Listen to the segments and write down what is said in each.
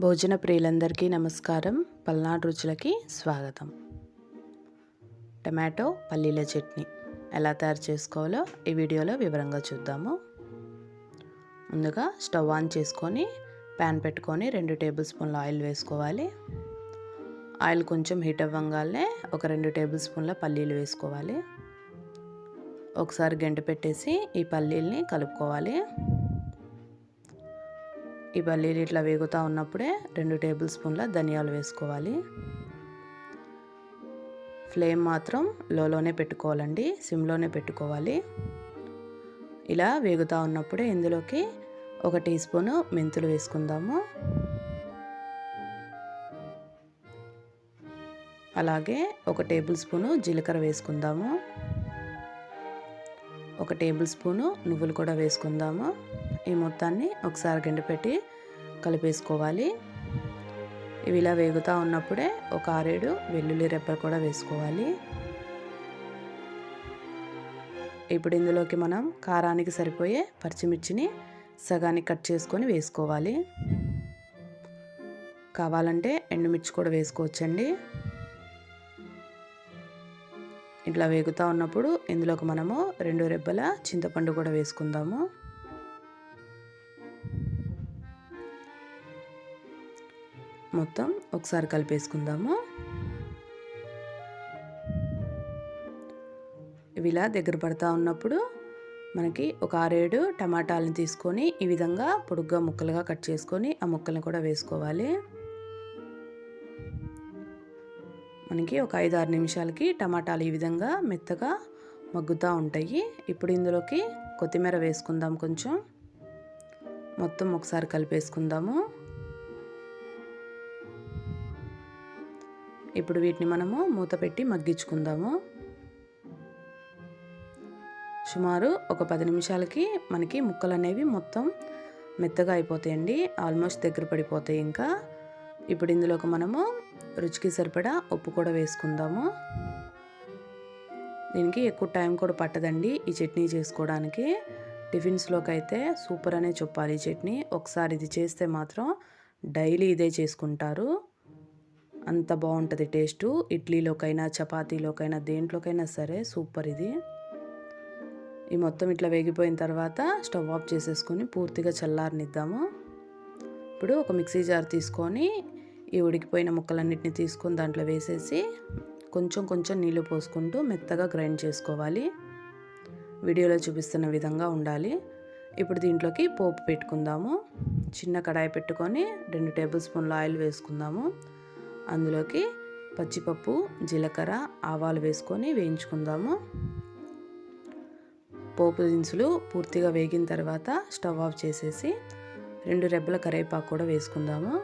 భోజన ప్రియులందరికీ నమస్కారం. పల్నాడు రుచులకి స్వాగతం. టమాటో పల్లీల చట్నీ ఎలా తయారు చేసుకోవాలో ఈ వీడియోలో వివరంగా చూద్దాము. ముందుగా స్టవ్ ఆన్ చేసుకొని ప్యాన్ పెట్టుకొని 2 టేబుల్ స్పూన్ల ఆయిల్ వేసుకోవాలి. ఆయిల్ కొంచెం హీట్ అవ్వగానే ఒక 2 టేబుల్ స్పూన్ల పల్లీలు వేసుకోవాలి. ఒకసారి గంట పెట్టేసి ఈ పల్లీల్ని కలుపుకోవాలి. ఈ పల్లీలు ఇట్లా వేగుతూ ఉన్నప్పుడే 2 టేబుల్ స్పూన్ల ధనియాలు వేసుకోవాలి. ఫ్లేమ్ మాత్రం లోలోనే పెట్టుకోవాలండి, సిమ్లోనే పెట్టుకోవాలి. ఇలా వేగుతూ ఉన్నప్పుడే ఇందులోకి 1 టీ స్పూను మెంతులు వేసుకుందాము. అలాగే 1 టేబుల్ స్పూను జీలకర్ర వేసుకుందాము. 1 టేబుల్ స్పూను నువ్వులు కూడా వేసుకుందాము. ఈ మొత్తాన్ని ఒకసారి గంట పెట్టి కలిపేసుకోవాలి. ఇవి ఇలా వేగుతూ ఉన్నప్పుడే ఒక 6-7 వెల్లుల్లి రెబ్బలు కూడా వేసుకోవాలి. ఇప్పుడు ఇందులోకి మనం కారానికి సరిపోయే పచ్చిమిర్చిని సగానికి కట్ చేసుకొని వేసుకోవాలి. కావాలంటే ఎండుమిర్చి కూడా వేసుకోవచ్చండి. ఇట్లా వేగుతూ ఉన్నప్పుడు ఇందులోకి మనము 2 రెబ్బల చింతపండు కూడా వేసుకుందాము. మొత్తం ఒకసారి కలిపేసుకుందాము. ఇవి ఇలా దగ్గర పడతా ఉన్నప్పుడు మనకి ఒక 6-7 టమాటాలను తీసుకొని ఈ విధంగా పొడుగ్గా ముక్కలుగా కట్ చేసుకొని ఆ ముక్కల్ని కూడా వేసుకోవాలి. మనకి ఒక 5-6 నిమిషాలకి టమాటాలు ఈ విధంగా మెత్తగా మగ్గుతూ ఉంటాయి. ఇప్పుడు ఇందులోకి కొత్తిమీర వేసుకుందాం. కొంచెం మొత్తం ఒకసారి కలిపేసుకుందాము. ఇప్పుడు వీటిని మనము మూత పెట్టి మగ్గించుకుందాము. సుమారు ఒక 10 నిమిషాలకి మనకి ముక్కలు అనేవి మొత్తం మెత్తగా అయిపోతాయండి, ఆల్మోస్ట్ దగ్గర పడిపోతాయి. ఇంకా ఇప్పుడు ఇందులోకి మనము రుచికి సరిపడా ఉప్పు కూడా వేసుకుందాము. దీనికి ఎక్కువ టైం కూడా పట్టదండి ఈ చట్నీ చేసుకోవడానికి. టిఫిన్స్లోకి అయితే సూపర్ అనే చెప్పాలి ఈ చట్నీ. ఒకసారి ఇది చేస్తే మాత్రం డైలీ ఇదే చేసుకుంటారు, అంత బాగుంటుంది టేస్టు. ఇడ్లీలోకైనా చపాతీలోకైనా దేంట్లోకైనా సరే సూపర్ ఇది. ఈ మొత్తం ఇట్లా వేగిపోయిన తర్వాత స్టవ్ ఆఫ్ చేసేసుకొని పూర్తిగా చల్లారనిద్దాము. ఇప్పుడు ఒక మిక్సీ జార్ తీసుకొని ఈ ఉడికిపోయిన ముక్కలన్నిటిని తీసుకొని దాంట్లో వేసేసి కొంచెం కొంచెం నీళ్ళు పోసుకుంటూ మెత్తగా గ్రైండ్ చేసుకోవాలి. వీడియోలో చూపిస్తున్న విధంగా ఉండాలి. ఇప్పుడు దీంట్లోకి పోపు పెట్టుకుందాము. చిన్న కడాయి పెట్టుకొని 2 టేబుల్ స్పూన్ల ఆయిల్ వేసుకుందాము. అందులోకి పచ్చిపప్పు, జీలకర్ర, ఆవాలు వేసుకొని వేయించుకుందాము. పోపు దినుసులు పూర్తిగా వేగిన తర్వాత స్టవ్ ఆఫ్ చేసేసి 2 రెబ్బల కరివేపాకు కూడా వేసుకుందాము.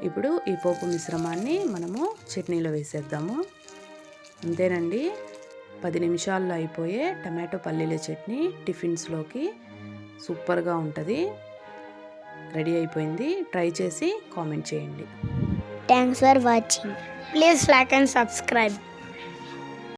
ఇప్పుడు ఈ పోపు మిశ్రమాన్ని మనము చట్నీలో వేసేద్దాము. అంతేనండి, 10 నిమిషాల్లో అయిపోయే టమాటో పల్లీల చట్నీ టిఫిన్స్లోకి సూపర్గా ఉంటుంది. రెడీ అయిపోయింది. ట్రై చేసి కామెంట్ చేయండి. Thanks for watching. Please like and subscribe.